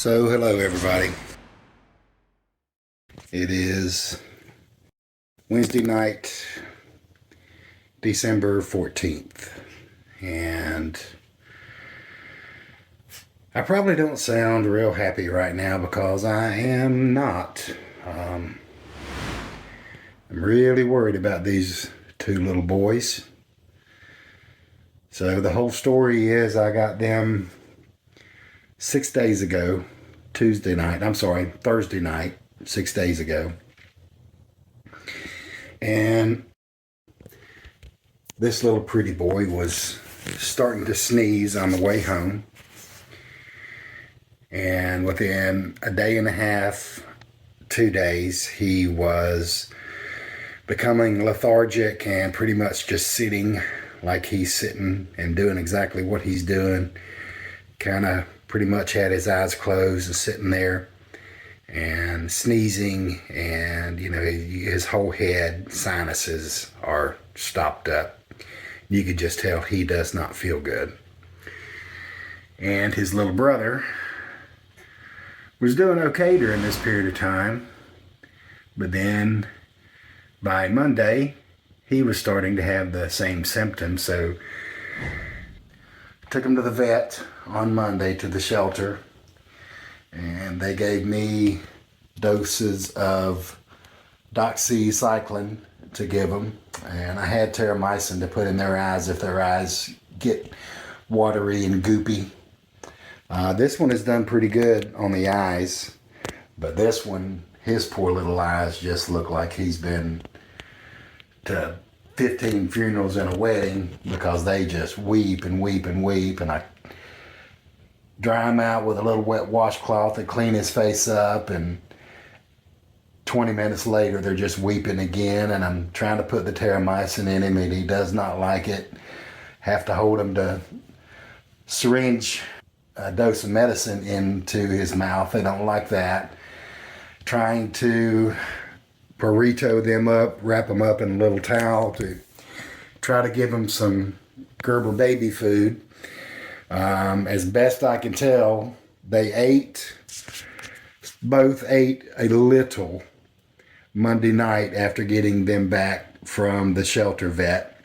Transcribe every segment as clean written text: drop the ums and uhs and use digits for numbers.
So, hello everybody. It is Wednesday night, December 14th, and I probably don't sound real happy right now because I am not. I'm really worried about these two little boys. So the whole story is I got them 6 days ago, Thursday night, 6 days ago. And this little pretty boy was starting to sneeze on the way home. And within a day and a half, 2 days, he was becoming lethargic and pretty much just sitting like he's sitting and doing exactly what he's doing. Kind of pretty much had his eyes closed and sitting there and sneezing, and his whole head sinuses are stopped up. You could just tell he does not feel good. And his little brother was doing okay during this period of time, but then by Monday he was starting to have the same symptoms. So took him to the vet on Monday, to the shelter, and they gave me doses of doxycycline to give them, and I had terramycin to put in their eyes if their eyes get watery and goopy. This one has done pretty good on the eyes, but this one, his poor little eyes just look like he's been to 15 funerals and a wedding, because they just weep and weep and weep, and I dry him out with a little wet washcloth and clean his face up, and 20 minutes later they're just weeping again, and I'm trying to put the terramycin in him and he does not like it. Have to hold him to syringe a dose of medicine into his mouth. They don't like that. Trying to burrito them up, wrap them up in a little towel to try to give them some Gerber baby food. As best I can tell, both ate a little Monday night after getting them back from the shelter vet.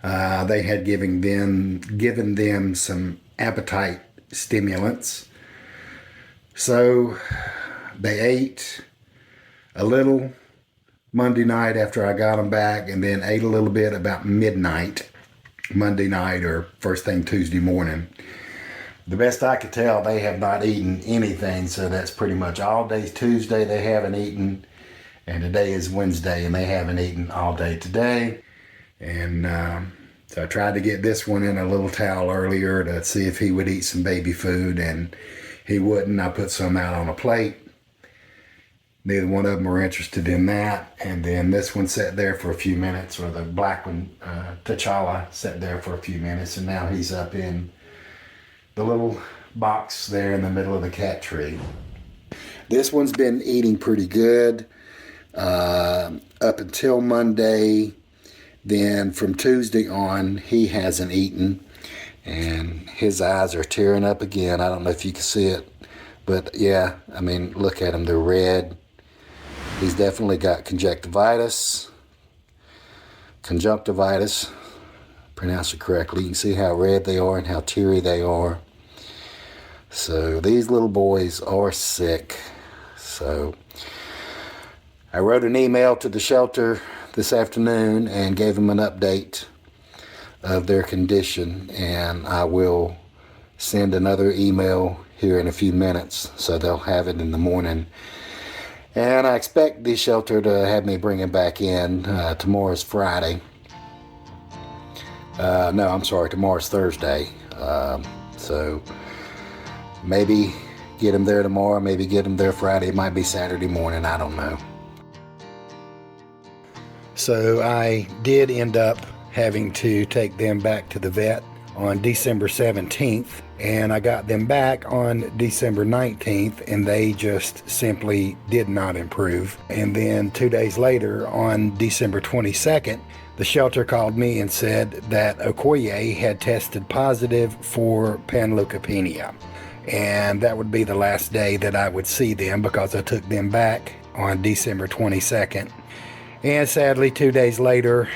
They had given them some appetite stimulants. So they ate a little Monday night after I got them back, and then ate a little bit about midnight Monday night or first thing Tuesday morning. The best I could tell, they have not eaten anything, so that's pretty much all day Tuesday they haven't eaten, and today is Wednesday and they haven't eaten all day today. And so I tried to get this one in a little towel earlier to see if he would eat some baby food, and he wouldn't. I put some out on a plate. Neither one of them were interested in that. And then this one sat there for a few minutes, or the black one, T'Challa, sat there for a few minutes, and now he's up in the little box there in the middle of the cat tree. This one's been eating pretty good up until Monday. Then from Tuesday on, he hasn't eaten, and his eyes are tearing up again. I don't know if you can see it, but yeah, I mean, look at him, they're red. He's definitely got conjunctivitis, pronounce it correctly. You can see how red they are and how teary they are. So these little boys are sick. So I wrote an email to the shelter this afternoon and gave them an update of their condition, and I will send another email here in a few minutes, so they'll have it in the morning. And I expect the shelter to have me bring him back in. Tomorrow's Friday. Tomorrow's Thursday. So maybe get him there tomorrow, maybe get him there Friday. It might be Saturday morning, I don't know. So I did end up having to take them back to the vet on December 17th, and I got them back on December 19th, and they just simply did not improve. And then 2 days later, on December 22nd, the shelter called me and said that Okoye had tested positive for panleukopenia. and that would be the last day that I would see them, because I took them back on December 22nd. And sadly, 2 days later,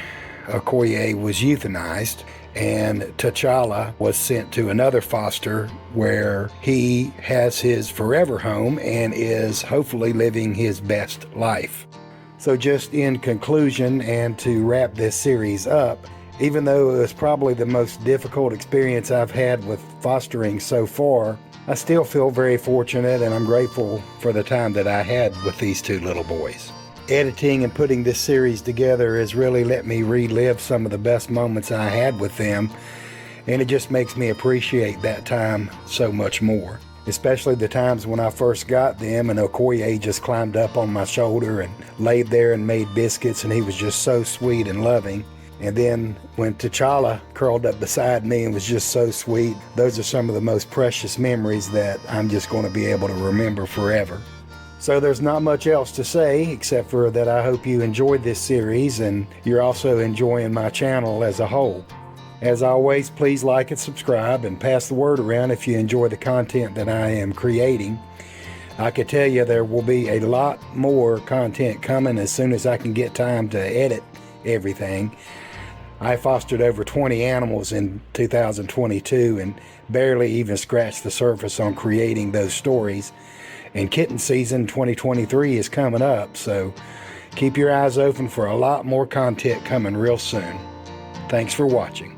Okoye was euthanized, and T'Challa was sent to another foster where he has his forever home and is hopefully living his best life. So just in conclusion, and to wrap this series up, even though it was probably the most difficult experience I've had with fostering so far, I still feel very fortunate, and I'm grateful for the time that I had with these two little boys. Editing and putting this series together has really let me relive some of the best moments I had with them, and it just makes me appreciate that time so much more. Especially the times when I first got them and Okoye just climbed up on my shoulder and laid there and made biscuits, and he was just so sweet and loving. And then when T'Challa curled up beside me and was just so sweet, those are some of the most precious memories that I'm just going to be able to remember forever. So there's not much else to say except for that I hope you enjoyed this series and you're also enjoying my channel as a whole. As always, please like and subscribe and pass the word around if you enjoy the content that I am creating. I can tell you there will be a lot more content coming as soon as I can get time to edit everything. I fostered over 20 animals in 2022 and barely even scratched the surface on creating those stories. And kitten season 2023 is coming up, so keep your eyes open for a lot more content coming real soon. Thanks for watching.